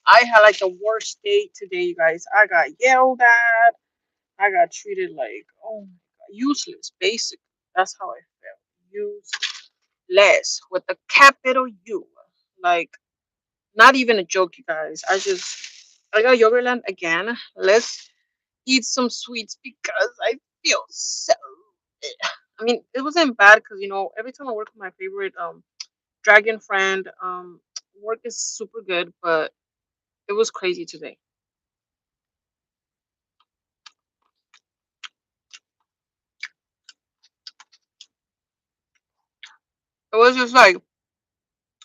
I had like the worst day today, you guys. I got yelled at. I got treated like, oh my god, useless, basic. That's how I felt. Useless with the capital U. Like, not even a joke, you guys. I got Yogurtland again. Let's eat some sweets because I feel so. I mean, it wasn't bad because every time I work with my favorite dragon friend, work is super good, but it was crazy today. It was just like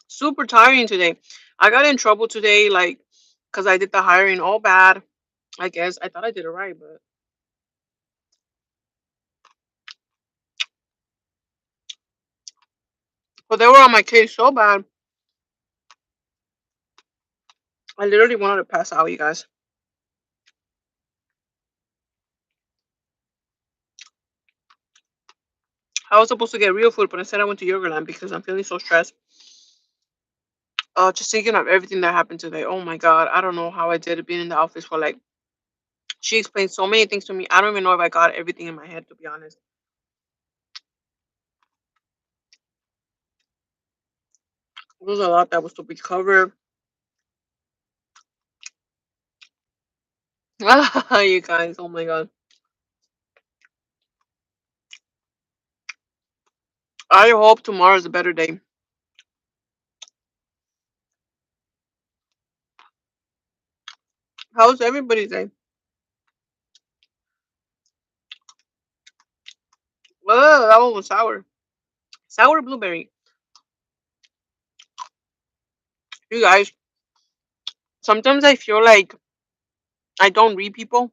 super tiring today. I got in trouble today, like, because I did the hiring all bad. I guess I thought I did it right, but they were on my case so bad. I literally wanted to pass out, you guys. I was supposed to get real food, but instead I went to Yogurtland because I'm feeling so stressed. Just thinking of everything that happened today. Oh my god, I don't know how I did it being in the office for like. She explained so many things to me. I don't even know if I got everything in my head, to be honest. There was a lot that was to be covered. You guys, oh my god. I hope tomorrow is a better day. How's everybody's day? Well, that one was sour. Sour blueberry. You guys, sometimes I feel like I don't read people.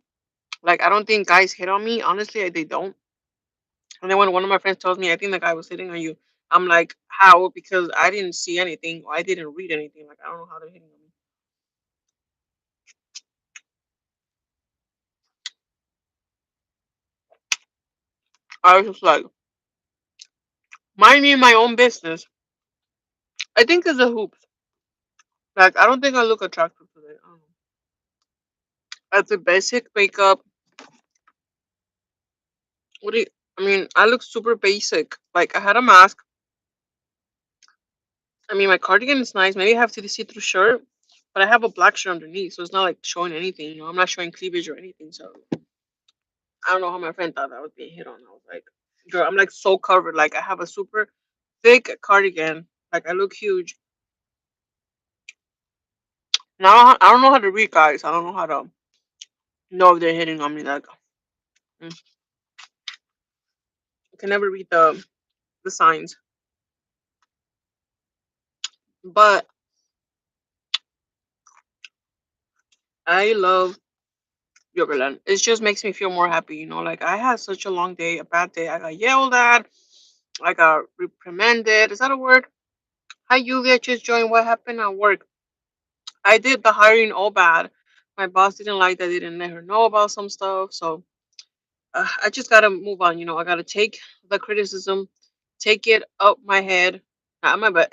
Like, I don't think guys hit on me. Honestly, they don't. And then when one of my friends tells me, I think the guy was hitting on you, I'm like, how? Because I didn't see anything. Or I didn't read anything. Like, I don't know how they're hitting on me. I was just like, minding my own business. I think it's the hoops. Like, I don't think I look attractive today. I don't know. That's a basic makeup. What do you, I mean, I look super basic. Like, I had a mask. I mean, my cardigan is nice. Maybe I have to see through shirt, but I have a black shirt underneath, so it's not like showing anything. I'm not showing cleavage or anything. So I don't know how my friend thought I was being hit on. I was like, girl, I'm like so covered. Like, I have a super thick cardigan. Like, I look huge. Now I don't know how to read guys. I don't know how to know if they're hitting on me. Like, I can never read the signs. But I love Yogurtland. It just makes me feel more happy. Like, I had such a long day, a bad day. I got yelled at. I got reprimanded. Is that a word? Hi, Yulia. Just joined. What happened at work? I did the hiring all bad. My boss didn't like that. I didn't let her know about some stuff. So I just gotta move on. I gotta take the criticism, take it up my head, not my butt.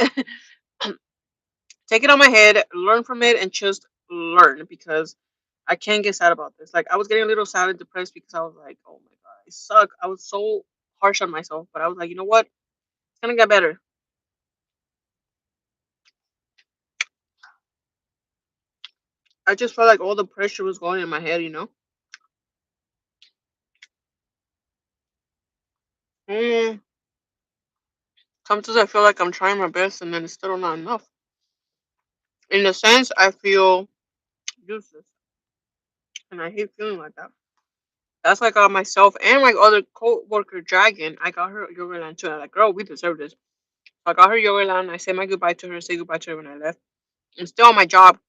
Take it on my head, learn from it, and just learn because I can't get sad about this. Like, I was getting a little sad and depressed because I was like, oh my god, I suck. I was so harsh on myself, but I was like, you know what? It's gonna get better. I just felt like all the pressure was going in my head. Mm, Sometimes I feel like I'm trying my best and then it's still not enough. In a sense, I feel useless, and I hate feeling like that. That's why I got myself and my other co-worker Dragon. I got her Yogurtland too. I'm like, girl, we deserve this. So I got her Yogurtland. I said my goodbye to her. Say goodbye to her when I left. I'm still on my job,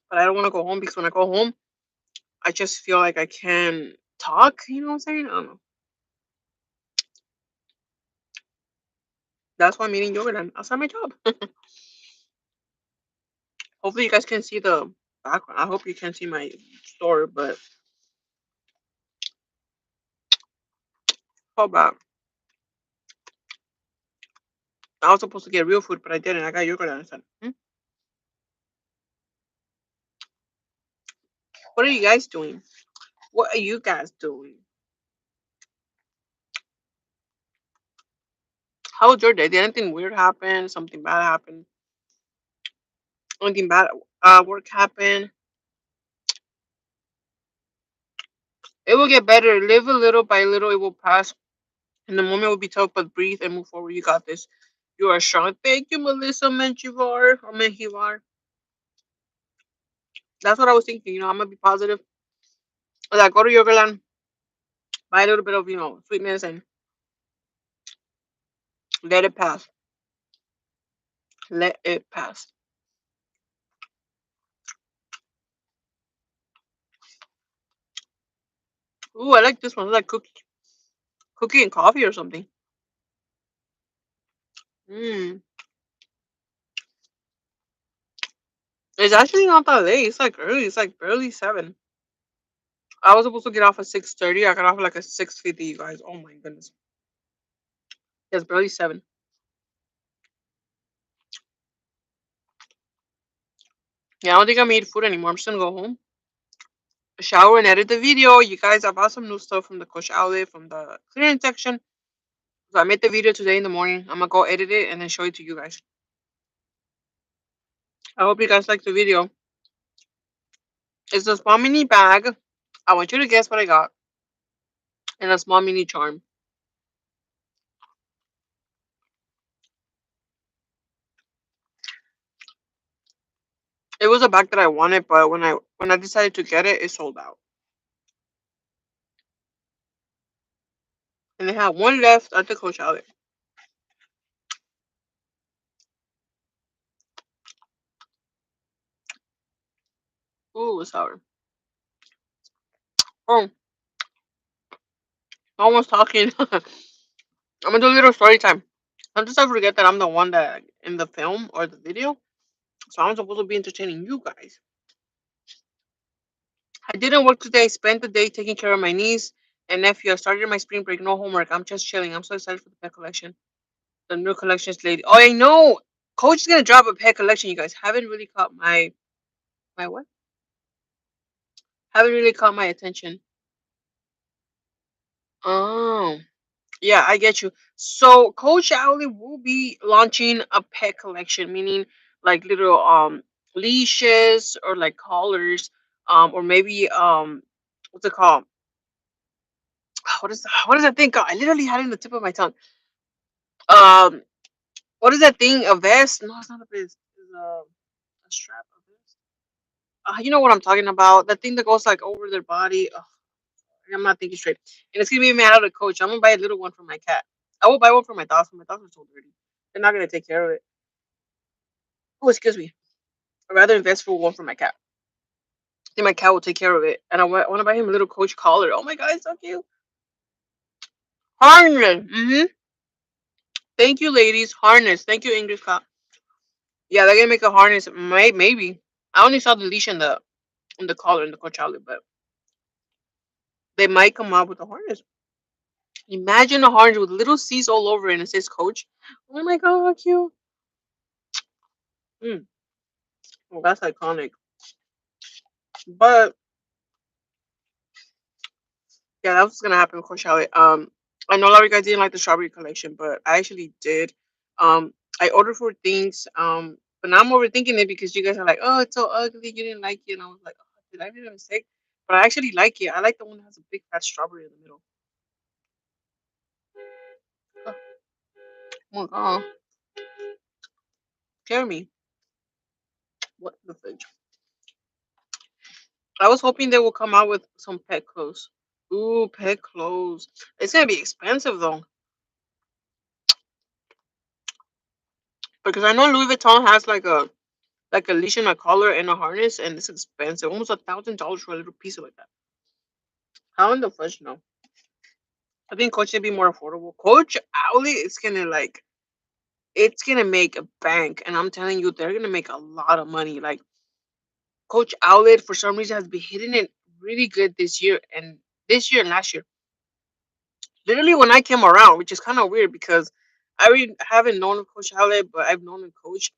but I don't want to go home because when I go home, I just feel like I can talk. You know what I'm saying? I don't know. That's why I'm eating Yogurtland outside my job. Hopefully, you guys can see the background. I hope you can see my store, but how about I was supposed to get real food, but I didn't. I got Yogurtland instead. What are you guys doing? What are you guys doing? How was your day? Did anything weird happen? Something bad happen? Anything bad work happen? It will get better. Live a little by little. It will pass. And the moment will be tough, but breathe and move forward. You got this. You are strong. Thank you, Melissa Menjivar. Or Menjivar. That's what I was thinking. I'm gonna be positive. Like go to Yogaland, buy a little bit of sweetness and let it pass. Let it pass. Ooh, I like this one. It's like cookie and coffee or something. Mm. It's actually not that late. It's like early. It's like barely 7. I was supposed to get off at 6:30. I got off at like at 6:50. You guys. Oh my goodness. It's barely 7. Yeah, I don't think I'm eating food anymore. I'm just gonna go home, shower, and edit the video. You guys, I bought some new stuff from the Coach outlet from the clearance section. So I made the video today in the morning. I'm gonna go edit it and then show it to you guys. I hope you guys like the video. It's a small mini bag. I want you to guess what I got. And a small mini charm. It was a bag that I wanted, but when I decided to get it, it sold out. And they have one left at the Coach outlet. Ooh, it's sour. Oh, almost talking. I'm gonna do a little story time. Sometimes I forget that I'm the one that in the film or the video, so I'm supposed to be entertaining you guys. I didn't work today. I spent the day taking care of my niece and nephew. I started my spring break. No homework. I'm just chilling. I'm so excited for the pet collection. The new collections lady. Oh, I know. Coach is gonna drop a pet collection. You guys haven't really caught my what? Haven't really caught my attention. Oh, yeah, I get you. So Coach Owly will be launching a pet collection, meaning like little leashes or like collars, or maybe what's it called? What is that thing called? I literally had it in the tip of my tongue. Um, what is that thing? A vest? No, it's not a vest. It's a strap. A vest. You know what I'm talking about? That thing that goes like over their body. Ugh, I'm not thinking straight. And it's gonna be made out of Coach. I'm gonna buy a little one for my cat. I will buy one for my dog. For my dogs are so dirty. They're not gonna take care of it. Oh, excuse me. I'd rather invest for one for my cat. I think my cat will take care of it. And I want to buy him a little Coach collar. Oh my god, it's so cute. Harness. Thank you, ladies. Harness. Thank you, English cop. Yeah, they're gonna make a harness. Maybe. I only saw the leash and the collar in the Coach outlet, but they might come up with a harness. Imagine a harness with little C's all over it and it says Coach. Oh my god, how cute. Mm, well, that's iconic. But yeah, that's what's gonna happen with Coachella. I know a lot of you guys didn't like the strawberry collection, but I actually did. I ordered 4 things. But now I'm overthinking it because you guys are like, "Oh, it's so ugly. You didn't like it," and I was like, "Oh, did I make a mistake?" But I actually like it. I like the one that has a big fat strawberry in the middle. Oh, my god, Jeremy, what the fridge? I was hoping they will come out with some pet clothes. Ooh, pet clothes. It's gonna be expensive though, because I know Louis Vuitton has like a leash and a collar and a harness, and it's expensive, almost $1,000 for a little piece of like that. How in the fudge no? I think Coach should be more affordable. Coach Owly is gonna it's gonna make a bank, and I'm telling you, they're gonna make a lot of money. Like Coach Outlet, for some reason, has been hitting it really good this year and last year. Literally, when I came around, which is kind of weird because I really haven't known Coach Outlet, but I've known him Coach.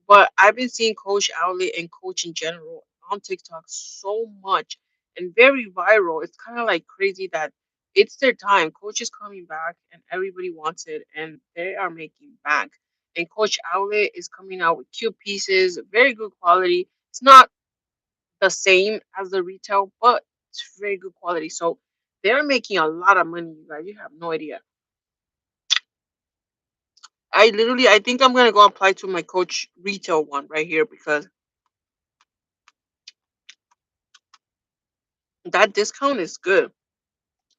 But I've been seeing Coach Outlet and Coach in general on TikTok so much and very viral. It's kind of like crazy that it's their time. Coach is coming back and everybody wants it and they are making back. And Coach Outlet is coming out with cute pieces, very good quality. It's not the same as the retail, but it's very good quality. So they're making a lot of money, you guys. You have no idea. I think I'm gonna go apply to my Coach retail one right here because that discount is good.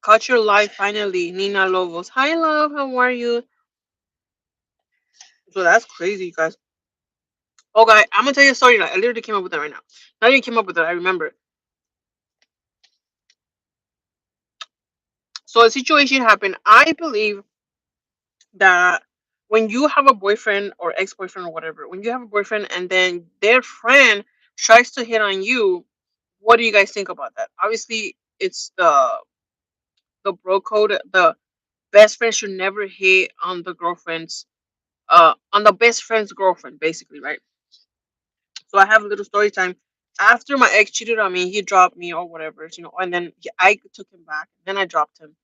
Cut your life finally, Nina Lobos. Hi, love. How are you? So that's crazy, you guys. Okay, I'm gonna tell you a story. Like, I literally came up with that right now. Not even came up with it. I remember. So a situation happened. I believe that when you have a boyfriend or ex-boyfriend or whatever, when you have a boyfriend and then their friend tries to hit on you, what do you guys think about that? Obviously, it's the bro code. The best friend should never hit on the girlfriend's on the best friend's girlfriend, basically, right? So I have a little story time. After my ex cheated on me, he dropped me or whatever, and then I took him back. Then I dropped him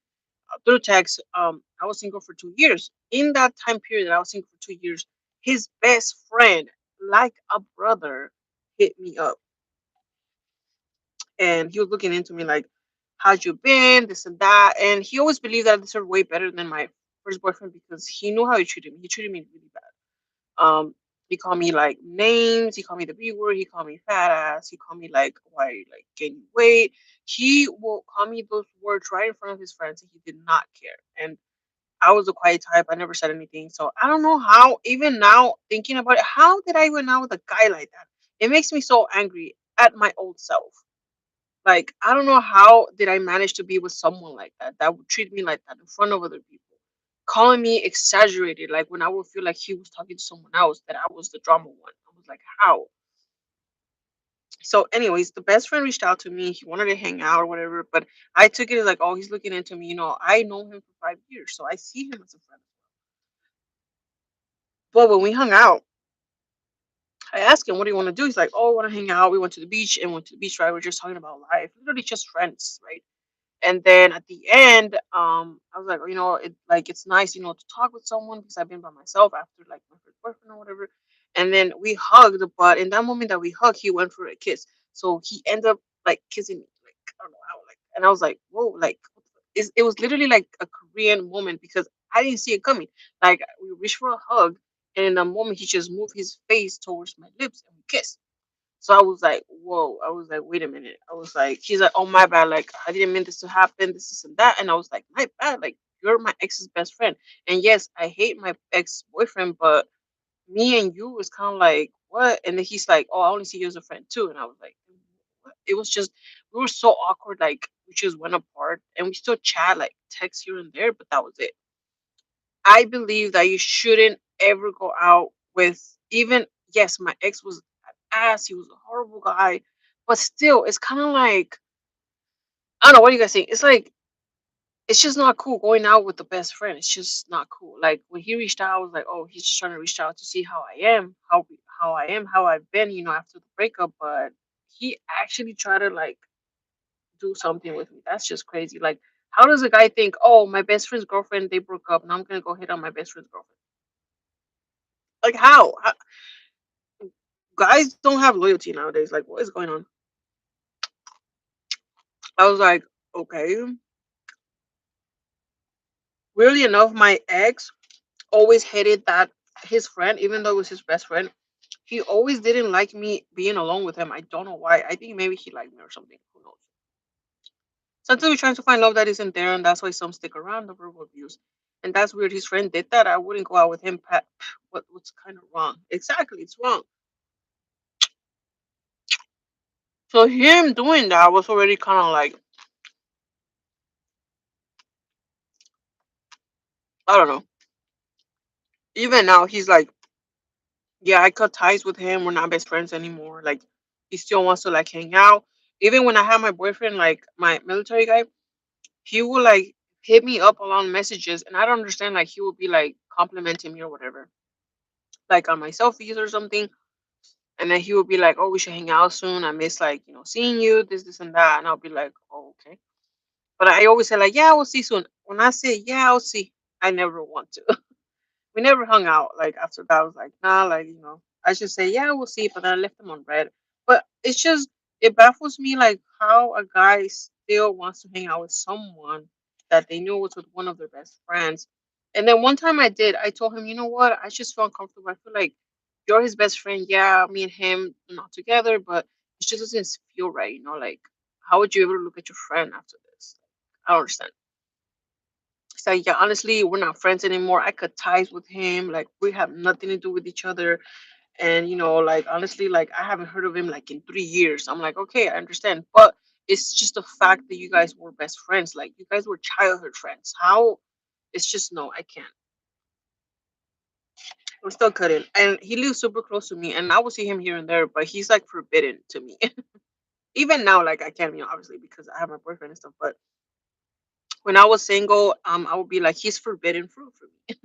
through text. I was single for 2 years. In that time period that I was single for 2 years, his best friend, like a brother, hit me up, and he was looking into me like, "How'd you been? This and that." And he always believed that I deserved way better than my first boyfriend because he knew how he treated me. He treated me really bad. He called me like names. He called me the B word. He called me fat ass. He called me like why are you like gaining weight. He will call me those words right in front of his friends, and he did not care. And I was a quiet type. I never said anything. So I don't know how. Even now, thinking about it, how did I went out with a guy like that? It makes me so angry at my old self. Like I don't know how did I manage to be with someone like that that would treat me like that in front of other people, calling me exaggerated. Like when I would feel like he was talking to someone else, that I was the drama one. I was like, how? So, anyways, the best friend reached out to me. He wanted to hang out or whatever, but I took it as like, oh, he's looking into me. I know him for 5 years, so I see him as a friend. But when we hung out, I asked him, what do you want to do? He's like, oh, I want to hang out. We went to the beach and went to the beach, right? We're just talking about life, literally just friends, right? And then at the end, I was like, it's nice, to talk with someone because I've been by myself after like my first boyfriend or whatever. And then we hugged, but in that moment that we hugged, he went for a kiss. So he ended up like kissing me, like I don't know how, like, and I was like, whoa, like it was literally like a Korean moment because I didn't see it coming. Like we reached for a hug, and in that moment he just moved his face towards my lips and we kissed. So I was like, whoa. I was like, wait a minute. I was like, he's like, oh my bad. Like I didn't mean this to happen. This and that. And I was like, my bad. Like you're my ex's best friend. And yes, I hate my ex boyfriend, but me and you was kind of like what? And then he's like, oh, I only see you as a friend too. And I was like, what? It was just we were so awkward. Like we just went apart, and we still chat, like text here and there, but that was it. I believe that you shouldn't ever go out with even yes, my ex was an ass, he was a horrible guy, but still it's kind of like I don't know what do you guys think. It's like it's just not cool going out with the best friend. It's just not cool. Like when he reached out, I was like, oh, he's just trying to reach out to see how I am, how I am, how I've been, after the breakup. But he actually tried to like do something with me. That's just crazy. Like, how does a guy think, oh, my best friend's girlfriend they broke up, and I'm gonna go hit on my best friend's girlfriend? Like how? Guys don't have loyalty nowadays. Like, what is going on? I was like, okay. Weirdly enough, my ex always hated that his friend, even though it was his best friend, he always didn't like me being alone with him. I don't know why. I think maybe he liked me or something. Who knows? Sometimes we're trying to find love that isn't there, and that's why some stick around the verbal abuse. And that's weird. His friend did that. I wouldn't go out with him. Pat, what's kind of wrong? Exactly, it's wrong. So him doing that was already kind of like I don't know. Even now, he's like yeah, I cut ties with him. We're not best friends anymore. Like he still wants to like hang out. Even when I had my boyfriend, like my military guy, he would like hit me up along messages and I don't understand, like he would be like complimenting me or whatever. Like on my selfies or something. And then he would be like, "Oh, we should hang out soon. I miss like seeing you, this, and that." And I'll be like, "Oh, okay." But I always say like, "Yeah, we'll see soon." When I say, "Yeah, I'll see," I never want to. We never hung out. Like after that, I was like, "Nah," like I should say, "Yeah, we'll see," but then I left them on red. But it's just it baffles me like how a guy still wants to hang out with someone that they knew was with one of their best friends. And then one time I did, I told him, "You know what? I just feel uncomfortable. I feel like you're his best friend. Yeah, me and him are not together, but it just doesn't feel right. Like how would you ever look at your friend after this? I don't understand." So yeah, honestly, we're not friends anymore. I cut ties with him. Like we have nothing to do with each other. And like honestly, like I haven't heard of him like in 3 years. I'm like, okay, I understand. But it's just the fact that you guys were best friends. Like you guys were childhood friends. How it's just no, I can't. I'm still couldn't. And he lives super close to me and I will see him here and there, but he's like forbidden to me. Even now, like I can't, obviously because I have my boyfriend and stuff, but when I was single, I would be like, he's forbidden fruit for me.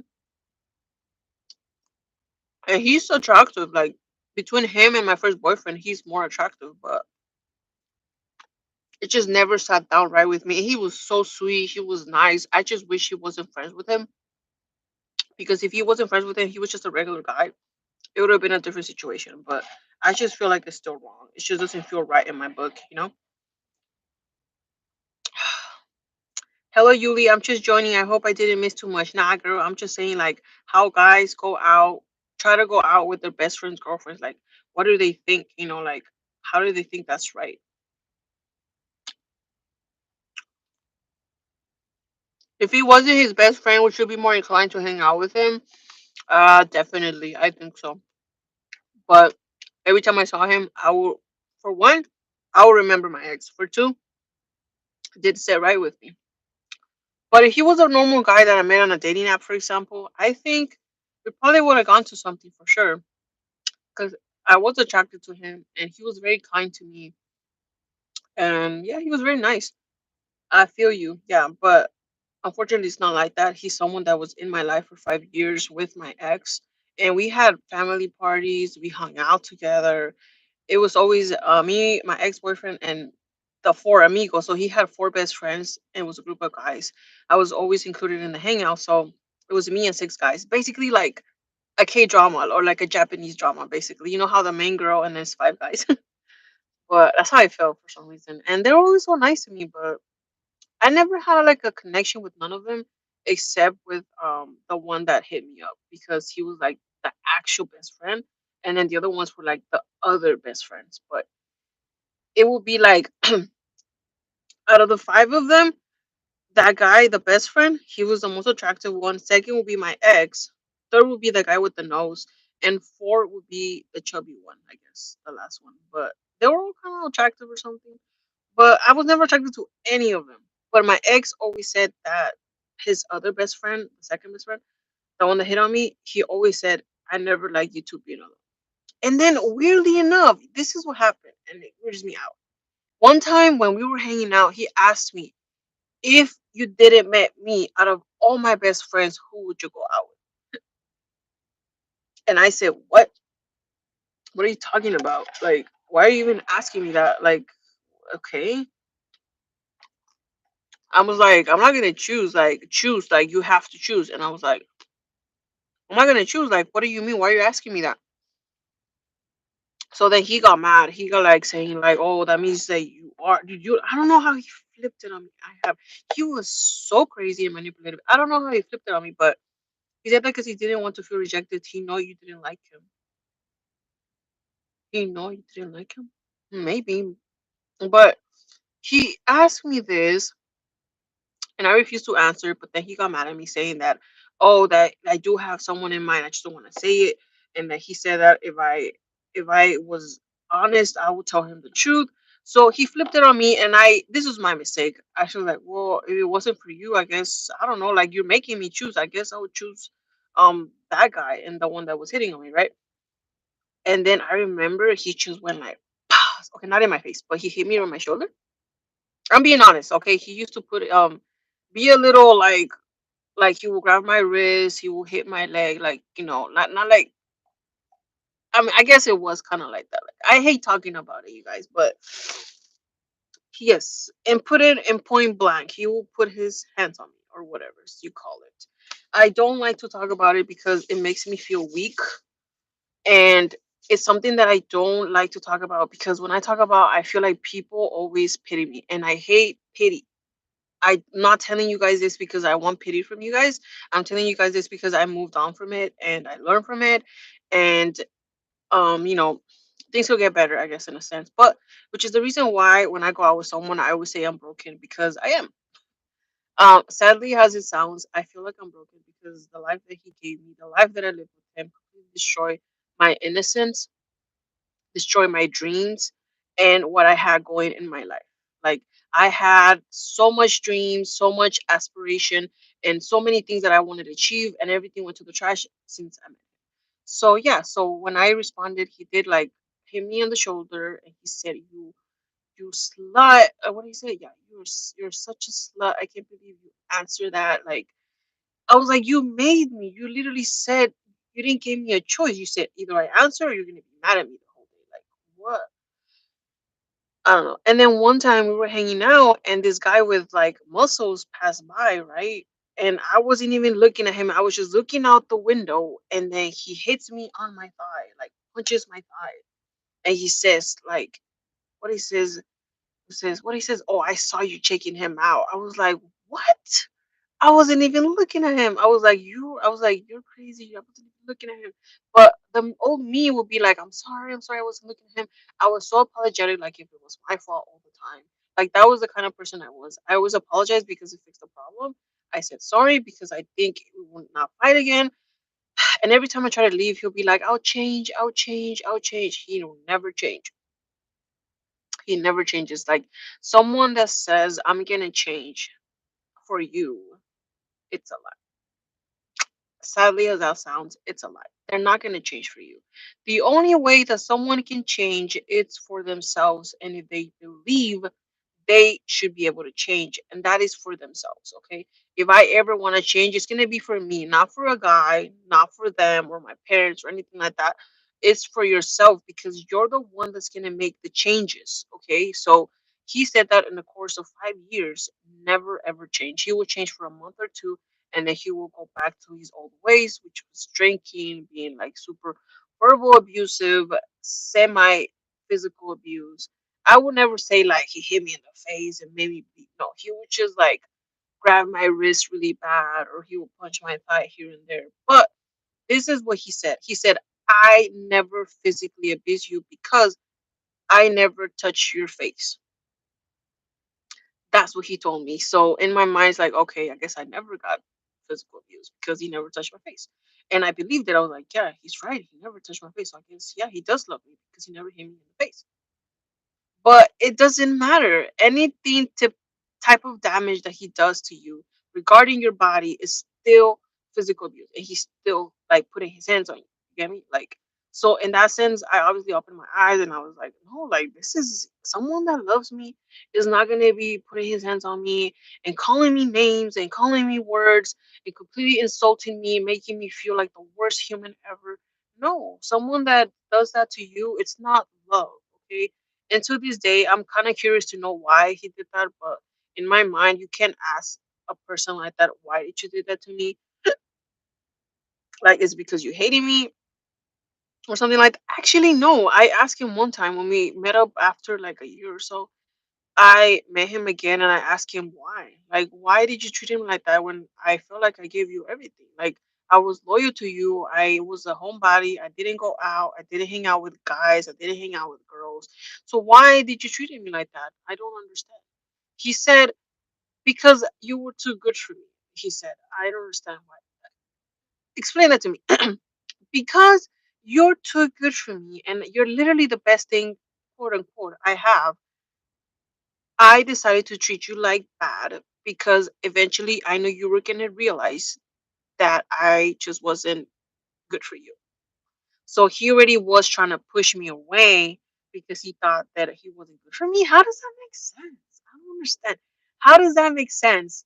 And he's attractive. Like between him and my first boyfriend, he's more attractive. But it just never sat down right with me. He was so sweet. He was nice. I just wish he wasn't friends with him because if he wasn't friends with him, he was just a regular guy. It would have been a different situation. But I just feel like it's still wrong. It just doesn't feel right in my book. Hello, Yuli. I'm just joining. I hope I didn't miss too much. Nah, girl. I'm just saying like how guys go out, try to go out with their best friends, girlfriends. Like, what do they think? Like how do they think that's right? If he wasn't his best friend, would you be more inclined to hang out with him? Definitely. I think so. But every time I saw him, for one, I will remember my ex. For two, it did sit right with me. But if he was a normal guy that I met on a dating app, for example, I think we probably would have gone to something for sure. Because I was attracted to him and he was very kind to me. And yeah, he was very nice. I feel you. Yeah. But unfortunately, it's not like that. He's someone that was in my life for 5 years with my ex. And we had family parties. We hung out together. It was always me, my ex boyfriend, and the four amigos. So he had four best friends, and it was a group of guys. I was always included in the hangout. So it was me and six guys, basically like a K drama or like a Japanese drama. Basically, you know how the main girl and there's five guys. But that's how I felt for some reason, and they're always so nice to me. But I never had like a connection with none of them except with the one that hit me up because he was like the actual best friend, and then the other ones were like the other best friends. But it would be like out of the five of them, that guy, the best friend, he was the most attractive one. Second would be my ex. Third would be the guy with the nose, and fourth would be the chubby one. I guess the last one, but they were all kind of attractive or something. But I was never attracted to any of them. But my ex always said that his other best friend, the second best friend, the one that hit on me, he always said, "I never liked you to be another." And then weirdly enough, this is what happened, and it weirds me out. One time when we were hanging out, he asked me, if you didn't met me out of all my best friends, who would you go out with? And I said, what? What are you talking about? Like, why are you even asking me that? Like, okay. I was like, I'm not gonna choose. Like, choose. Like, you have to choose. And I was like, I'm not gonna choose. Like, what do you mean? Why are you asking me that? So then he got mad. He got like saying like, oh, that means that you are. Did you? I don't know how he flipped it on me. I have. He was so crazy and manipulative. I don't know how he flipped it on me, but he said that because he didn't want to feel rejected. He know you didn't like him. He know you didn't like him. Maybe, but he asked me this and I refused to answer. But then he got mad at me saying that, oh, that I do have someone in mind. I just don't want to say it. And that he said that if I was honest, I would tell him the truth. So he flipped it on me, and this was my mistake. I feel like, well, if it wasn't for you, I guess I don't know. Like you're making me choose. I guess I would choose that guy and the one that was hitting on me, right? And then I remember he just went like, okay, not in my face, but he hit me on my shoulder. I'm being honest, okay? He used to put be a little like he will grab my wrist, he will hit my leg, like not like I mean, I guess it was kind of like that. Like, I hate talking about it, you guys, but yes, and put it in point blank. He will put his hands on me or whatever you call it. I don't like to talk about it because it makes me feel weak, and it's something that I don't like to talk about because when I talk about, I feel like people always pity me, and I hate pity. I'm not telling you guys this because I want pity from you guys. I'm telling you guys this because I moved on from it and I learned from it, and you know, things will get better, I guess, in a sense. But which is the reason why when I go out with someone, I always say I'm broken because I am. Sadly, as it sounds, I feel like I'm broken because the life that he gave me, the life that I lived with him, completely destroyed my innocence, destroyed my dreams, and what I had going in my life. Like I had so much dreams, so much aspiration, and so many things that I wanted to achieve, and everything went to the trash since I met him. So yeah, so when I responded, he did like hit me on the shoulder, and he said, "You slut." What did he say? Yeah, you're such a slut. I can't believe you answer that. Like I was like, you made me. You literally said you didn't give me a choice. You said either I answer or you're gonna be mad at me the whole day. Like what? I don't know. And then one time we were hanging out, and this guy with like muscles passed by, right? And I wasn't even looking at him. I was just looking out the window, and then he hits me on my thigh, like punches my thigh, and he says, like, what he says, "Oh, I saw you checking him out." I was like, "What?" I wasn't even looking at him. I was like, "You're crazy." I wasn't even looking at him. But the old me would be like, I'm sorry, I wasn't looking at him. I was so apologetic, like if it was my fault all the time. Like that was the kind of person I was. I always apologize because it fixed the problem. I said sorry because I think we will not fight again. And every time I try to leave, he'll be like, I'll change, I'll change, I'll change. He will never change. He never changes. Like someone that says, I'm gonna change for you, it's a lie. Sadly as that sounds, it's a lie. They're not going to change for you. The only way that someone can change it's for themselves, and if they believe they should be able to change, and that is for themselves. Okay, if I ever want to change, it's going to be for me, not for a guy, not for them or my parents or anything like that. It's for yourself because you're the one that's going to make the changes. Okay, so he said that in the course of 5 years, never ever change. He will change for a month or two, and then he will go back to his old ways, which was drinking, being like super verbal abusive, semi physical abuse. I would never say like he hit me in the face and made me bleed. No, he would just like grab my wrist really bad, or he would punch my thigh here and there. But this is what he said. He said, I never physically abuse you because I never touch your face. That's what he told me. So in my mind, it's like, okay, I guess I never got physical abuse because he never touched my face. And I believed it. I was like, yeah, he's right. He never touched my face. So I guess, yeah, he does love me because he never hit me in the face. But it doesn't matter. Anything to type of damage that he does to you regarding your body is still physical abuse, and he's still like putting his hands on you. You get me? Like so in that sense, I obviously opened my eyes and I was like, no, like this is someone that loves me is not gonna be putting his hands on me and calling me names and calling me words and completely insulting me, making me feel like the worst human ever. No, someone that does that to you, it's not love, okay? And to this day, I'm kind of curious to know why he did that. But in my mind, you can't ask a person like that, why did you do that to me? Like, it's because you hated me or something like that. Actually, no. I asked him one time when we met up after like a year or so. I met him again and I asked him why. Like, why did you treat him like that when I felt like I gave you everything? Like, I was loyal to you. I was a homebody. I didn't go out. I didn't hang out with guys. I didn't hang out with girls. So why did you treat me like that? I don't understand. He said, because you were too good for me. He said, I don't understand why. Explain that to me. Because you're too good for me and you're literally the best thing, quote unquote, I have. I decided to treat you like bad because eventually I knew you were going to realize that I just wasn't good for you. So he already was trying to push me away because he thought that he wasn't good for me. How does that make sense? I don't understand. How does that make sense?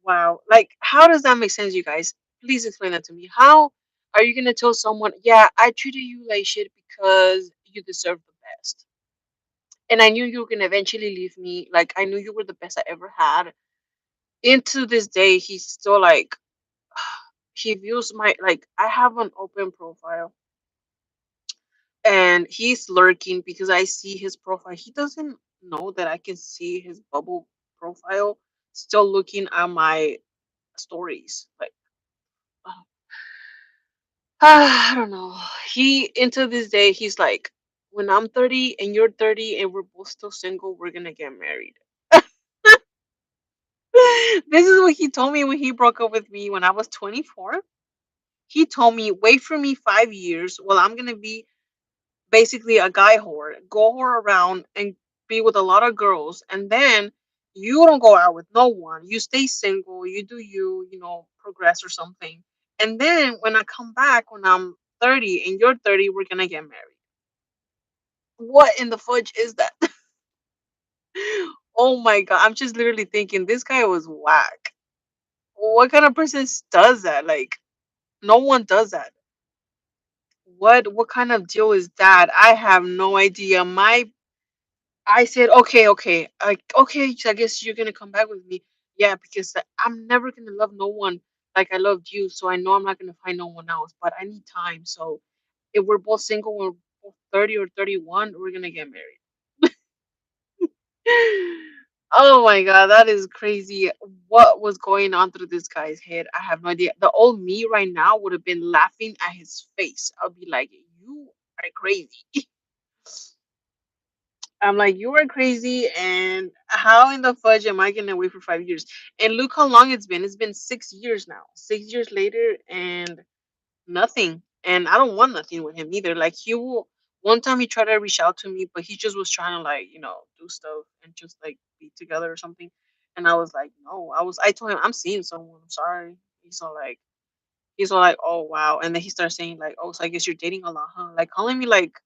Wow. Like, how does that make sense, you guys? Please explain that to me. How? Are you gonna tell someone, yeah, I treated you like shit because you deserve the best? And I knew you were gonna eventually leave me. Like I knew you were the best I ever had. Into this day, he's still like he views my like I have an open profile and he's lurking because I see his profile. He doesn't know that I can see his bubble profile still looking at my stories. Like I don't know. He into this day he's like, when I'm 30 and you're 30 and we're both still single, we're gonna get married. This is what he told me when he broke up with me when I was 24. He told me, wait for me 5 years. Well, I'm gonna be basically a guy whore, go whore around and be with a lot of girls, and then you don't go out with no one. You stay single, you do you, progress or something. And then when I come back when I'm 30 and you're 30, we're gonna get married. What in the fudge is that? Oh my god, I'm just literally thinking this guy was whack. What kind of person does that? Like, no one does that. What kind of deal is that? I have no idea. I said, okay, okay, okay. So I guess you're gonna come back with me, yeah, because I'm never gonna love no one like I loved you. So I know I'm not gonna find no one else, but I need time. So if we're both single, we're both 30 or 31, we're gonna get married. Oh my god, that is crazy. What was going on through this guy's head? I have no idea. The old me right now would have been laughing at his face. I'll be like, "You are crazy." I'm like, "You are crazy, and how in the fudge am I gonna wait for 5 years?" And look how long it's been. It's been 6 years now. 6 years later, and nothing. And I don't want nothing with him either. Like he will. One time he tried to reach out to me, but he just was trying to like do stuff and just like be together or something. And I was like, no. I told him I'm seeing someone. I'm sorry. He's all like, "Oh wow," and then he starts saying like, "Oh, so I guess you're dating a lot, huh?" Like calling me like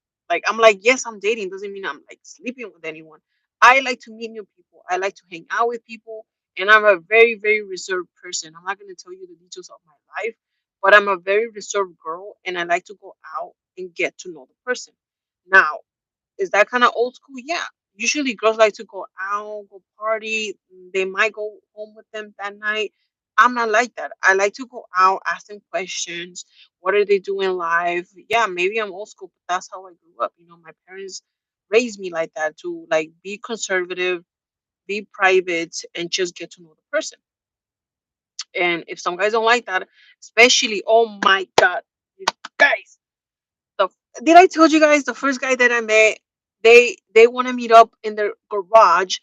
I'm like, "Yes, I'm dating." Doesn't mean I'm like sleeping with anyone. I like to meet new people. I like to hang out with people, and I'm a very very reserved person. I'm not gonna tell you the details of my life, but I'm a very reserved girl, and I like to go out and get to know the person. Now, is that kind of old school? Yeah. Usually girls like to go out, go party. They might go home with them that night. I'm not like that. I like to go out, ask them questions. What are they doing live? Yeah, maybe I'm old school, but that's how I grew up. My parents raised me like that to like be conservative, be private, and just get to know the person. And if some guys don't like that, especially, oh my God, you guys, the did I told you guys the first guy that I met, they want to meet up in their garage.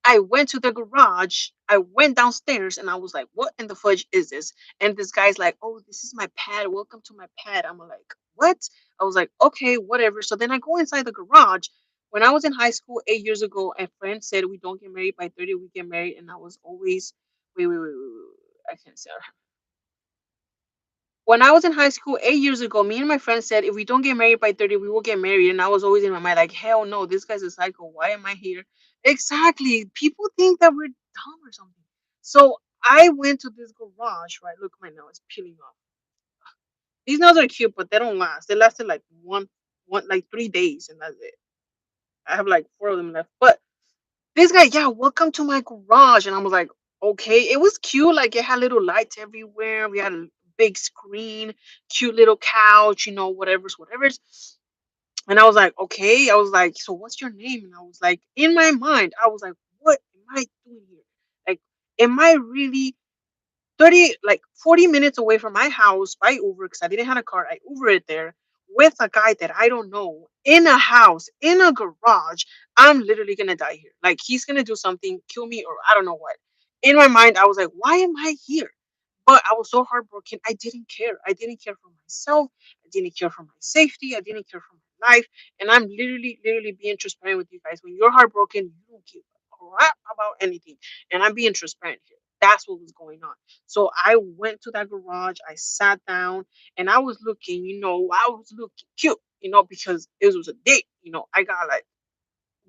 I went to the garage. I went downstairs and I was like, "What in the fudge is this?" And this guy's like, "Oh, this is my pad. Welcome to my pad." I'm like, "What?" I was like, "Okay, whatever." So then I go inside the garage. When I was in high school 8 years ago, a friend said we don't get married by 30, we get married, and I was always wait. I can't say when I was in high school 8 years ago, me and my friend said if we don't get married by 30, we will get married. And I was always in my mind, like, hell no, this guy's a psycho. Why am I here? Exactly. People think that we're dumb or something. So I went to this garage, right? Look, my nails peeling off. These nails are cute, but they don't last. They lasted like like 3 days, and that's it. I have like four of them left. But this guy, yeah, welcome to my garage. And I was like, okay. It was cute. Like it had little lights everywhere. We had a big screen, cute little couch, whatever's. And I was like, okay. I was like, so what's your name? And I was like, in my mind, I was like, what am I doing here? Like, am I really 30, like 40 minutes away from my house by Uber because I didn't have a car. I Ubered there with a guy that I don't know in a house, in a garage. I'm literally gonna die here. Like he's gonna do something, kill me, or I don't know what. In my mind, I was like, why am I here? But I was so heartbroken. I didn't care. I didn't care for myself. I didn't care for my safety. I didn't care for my life. And I'm literally being transparent with you guys. When you're heartbroken, you don't give a crap about anything. And I'm being transparent here. That's what was going on. So I went to that garage, I sat down, and I was looking, I was looking cute, because it was a date. I got like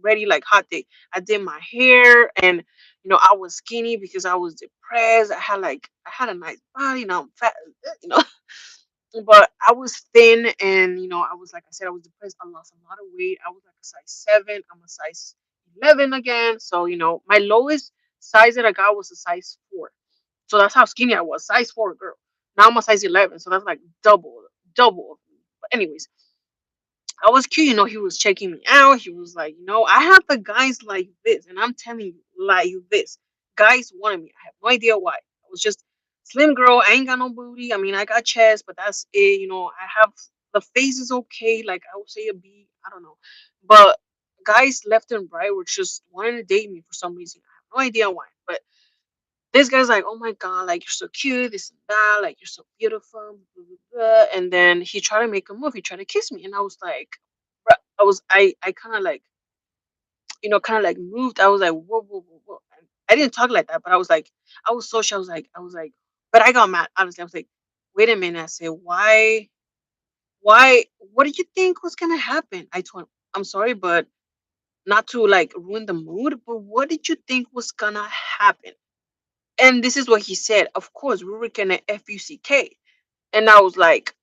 ready like hot date. I did my hair and I was skinny because I was depressed. I had a nice body, now I'm fat, you know. But I was thin, and I was, like I said, I was depressed. I lost a lot of weight. I was like a size 7. I'm a size 11 again. So my lowest size that I got was a size 4. So that's how skinny I was, size 4 girl. Now I'm a size 11, so that's like double. But anyways, I was cute. He was checking me out. He was like, I have the guys like this, and I'm telling you, like this, guys wanted me. I have no idea why. I was just slim girl. I ain't got no booty. I mean, I got chest, but that's it. I have the face is okay. Like I would say a B. I don't know, but guys left and right were just wanting to date me for some reason. I have no idea why, but this guy's like, "Oh my god, like you're so cute, this and that, like you're so beautiful." Blah, blah, blah. And then he tried to make a move. He tried to kiss me, and I was like, bruh, I kind of like, moved. I was like, whoa, whoa, whoa, whoa. And I didn't talk like that, but I was like, I was so shy. I was like, but I got mad. Honestly, I was like, wait a minute. I said, why? What did you think was gonna happen? I told him, I'm sorry, but not to like ruin the mood, but what did you think was gonna happen? And this is what he said. Of course, we were gonna FUCK. And I was like,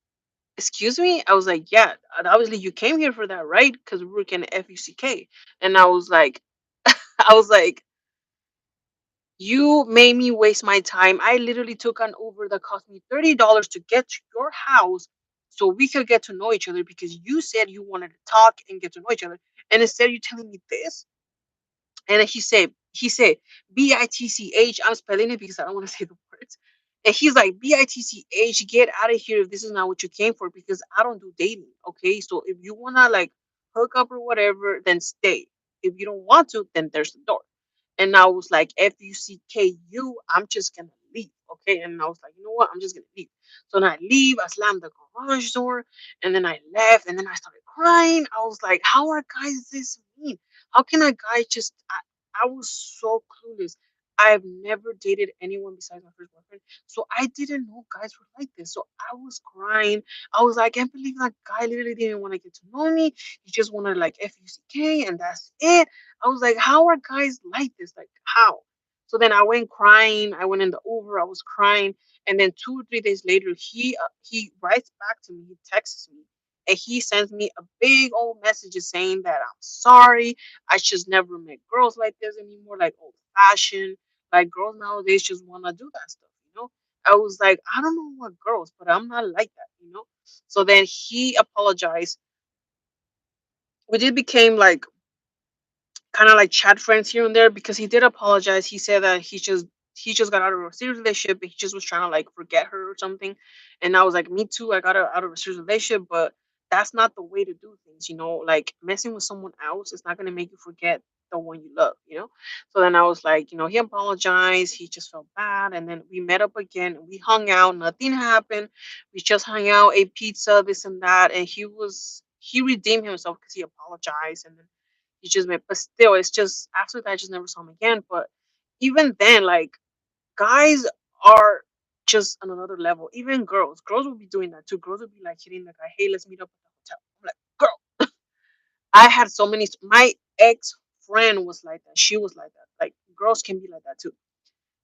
excuse me? I was like, yeah, and obviously you came here for that, right? Because we were gonna FUCK. And I was like, I was like, you made me waste my time. I literally took an Uber that cost me $30 to get to your house so we could get to know each other because you said you wanted to talk and get to know each other. And instead you telling me this. And then he said BITCH. I'm spelling it because I don't want to say the words. And he's like, BITCH, get out of here if this is not what you came for because I don't do dating. Okay. So if you wanna like hook up or whatever, then stay. If you don't want to, then there's the door. And I was like, FUCKU, I'm just gonna leave. Okay. And I was like, you know what? I'm just gonna leave. So then I leave, I slammed the garage door, and then I left, and then I started crying. I was like, how are guys this mean? How can a guy just I was so clueless. I've never dated anyone besides my first boyfriend. So I didn't know guys were like this. So I was crying. I was like, I can't believe that guy literally didn't want to get to know me. He just wanted like FUCK and that's it. I was like, how are guys like this? Like how? So then I went crying. I went in the Uber. I was crying. And then 2 or 3 days later, he writes back to me. He texts me, and he sends me a big old message saying that I'm sorry. I just never met girls like this anymore, like old fashioned. Like girls nowadays just wanna do that stuff. I was like, I don't know what girls, but I'm not like that. So then he apologized. We did became like kind of like chat friends here and there because he did apologize. He said that he just got out of a serious relationship. He just was trying to like forget her or something. And I was like, me too. I got out of a serious relationship, but that's not the way to do things. Like messing with someone else is not gonna make you forget the one you love. So then I was like, he apologized. He just felt bad, and then we met up again. We hung out. Nothing happened. We just hung out, ate pizza, this and that, and he redeemed himself because he apologized, and then he just made, but still, it's just after that, I just never saw him again. But even then, like guys are just on another level. Even girls will be doing that too. Girls will be like hitting the guy, "Hey, let's meet up at the hotel." I'm like, girl, I had so many. My ex friend was like that. She was like that. Like girls can be like that too.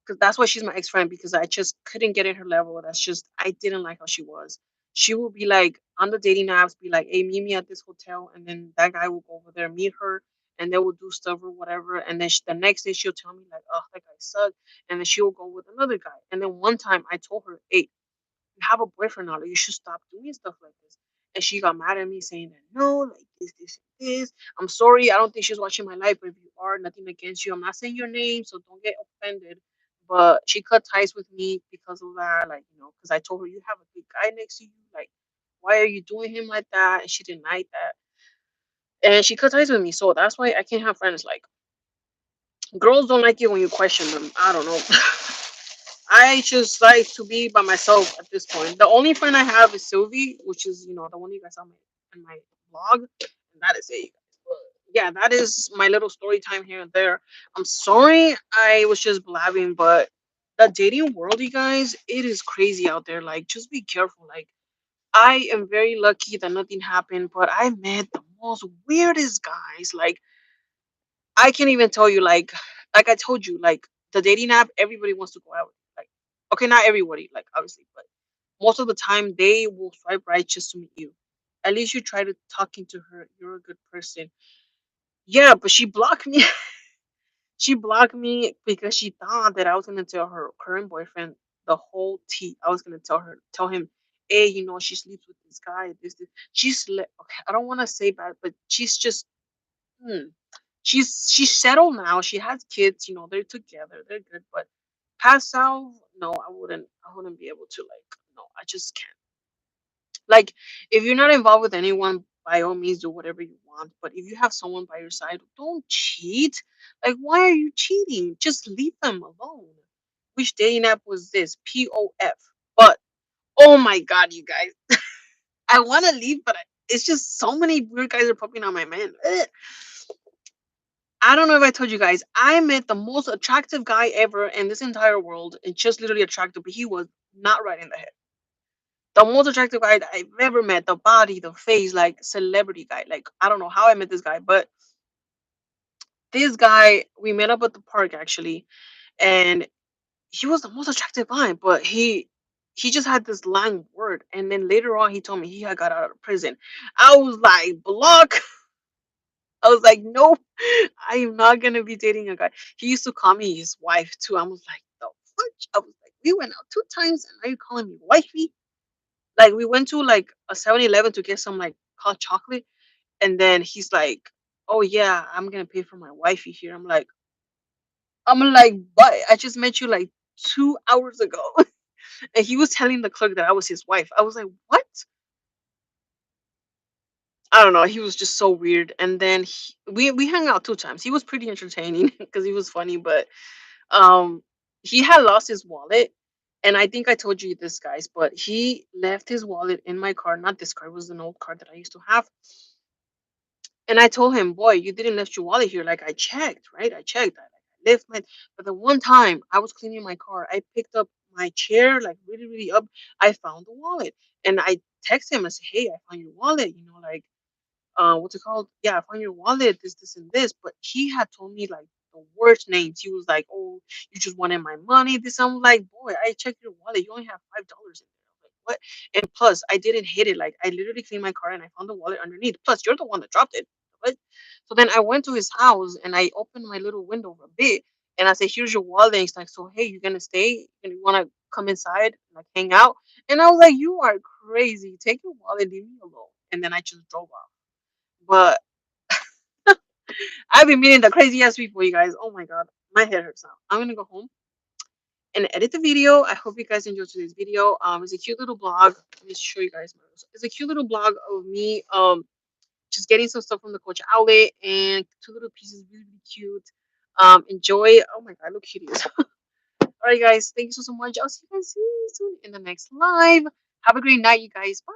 Because that's why she's my ex friend because I just couldn't get in her level. That's just I didn't like how she was. She will be like on the dating apps, be like, "Hey, meet me at this hotel," and then that guy will go over there, meet her, and they will do stuff or whatever. And then the next day she'll tell me like, "Oh, that guy sucked," and then she'll go with another guy. And then one time I told her, "Hey, you have a boyfriend now. Like, you should stop doing stuff like this." And she got mad at me saying that no, like and this. I'm sorry. I don't think she's watching my life. But if you are, nothing against you. I'm not saying your name, so don't get offended. But she cut ties with me because of that. Like, because I told her you have a big guy next to you. Like, why are you doing him like that? And she denied that. And she cut ties with me. So that's why I can't have friends. Like, girls don't like it when you question them. I don't know. I just like to be by myself at this point. The only friend I have is Sylvie, which is the one you guys saw in my blog, and that is it. But yeah, that is my little story time here and there. I'm sorry I was just blabbing, but the dating world, you guys, it is crazy out there. Like, just be careful. Like, I am very lucky that nothing happened, but I met the most weirdest guys. Like, I can't even tell you. Like I told you, like the dating app, everybody wants to go out. Like, okay, not everybody, like obviously, but Most of the time, they will swipe right just to meet you. At least you try to talking to her. You're a good person. Yeah, but she blocked me. She blocked me because she thought that I was gonna tell her current boyfriend the whole tea. I was gonna tell him, hey, she sleeps with this guy. This. She's okay. I don't want to say bad, but she's just. Hmm. She's settled now. She has kids. They're together. They're good. But pass out, no, I wouldn't. I wouldn't be able to No, I just can't. Like, if you're not involved with anyone, by all means, do whatever you want. But if you have someone by your side, don't cheat. Like, why are you cheating? Just leave them alone. Which dating app was this? POF. But oh my god, you guys, I want to leave, but it's just so many weird guys are popping on my man. Ugh. I don't know if I told you guys, I met the most attractive guy ever in this entire world, and just literally attractive, but he was not right in the head. The most attractive guy that I've ever met, the body, the face, like celebrity guy. Like, I don't know how I met this guy, but this guy, we met up at the park actually, and he was the most attractive guy, but he just had this lang word, and then later on he told me he had got out of prison. I was like, block. I was like, nope, I am not gonna be dating a guy. He used to call me his wife too. I was like, the fuck? I was like, we went out 2 times, and now you calling me wifey? Like, we went to like a 7-Eleven to get some like hot chocolate, and then he's like, "Oh yeah, I'm gonna pay for my wifey here." I'm like, "But I just met you like 2 hours ago," and he was telling the clerk that I was his wife. I was like, "What?" I don't know. He was just so weird. And then we hung out 2 times. He was pretty entertaining because he was funny, but um, he had lost his wallet. And I think I told you this, guys, but he left his wallet in my car. Not this car, it was an old car that I used to have. And I told him, boy, you didn't left your wallet here. Like, I checked, right? I checked. I left my, but the one time I was cleaning my car, I picked up my chair, like really, really up. I found the wallet. And I texted him. I said, hey, I found your wallet. Like, what's it called? Yeah, I found your wallet, this, and this. But he had told me like the worst names. He was like, oh, you just wanted my money. This. I'm like, boy, I checked your wallet. You only have $5 in there. I'm like, what? And plus, I didn't hit it. Like, I literally cleaned my car and I found the wallet underneath. Plus, you're the one that dropped it. What? So then I went to his house and I opened my little window a bit and I said, here's your wallet. And he's like, so hey, you gonna stay? And you wanna come inside and like hang out? And I was like, you are crazy. Take your wallet, leave me alone. And then I just drove off. But I've been meeting the crazy ass people, you guys. Oh my god, my head hurts now. I'm gonna go home and edit the video. I hope you guys enjoyed today's video. It's a cute little blog. Let me show you guys. It's a cute little blog of me just getting some stuff from the Coach outlet and two little pieces, really, really cute. Enjoy. Oh my god, look cute he is. All right, guys. Thank you so much. I'll see you guys soon in the next live. Have a great night, you guys. Bye.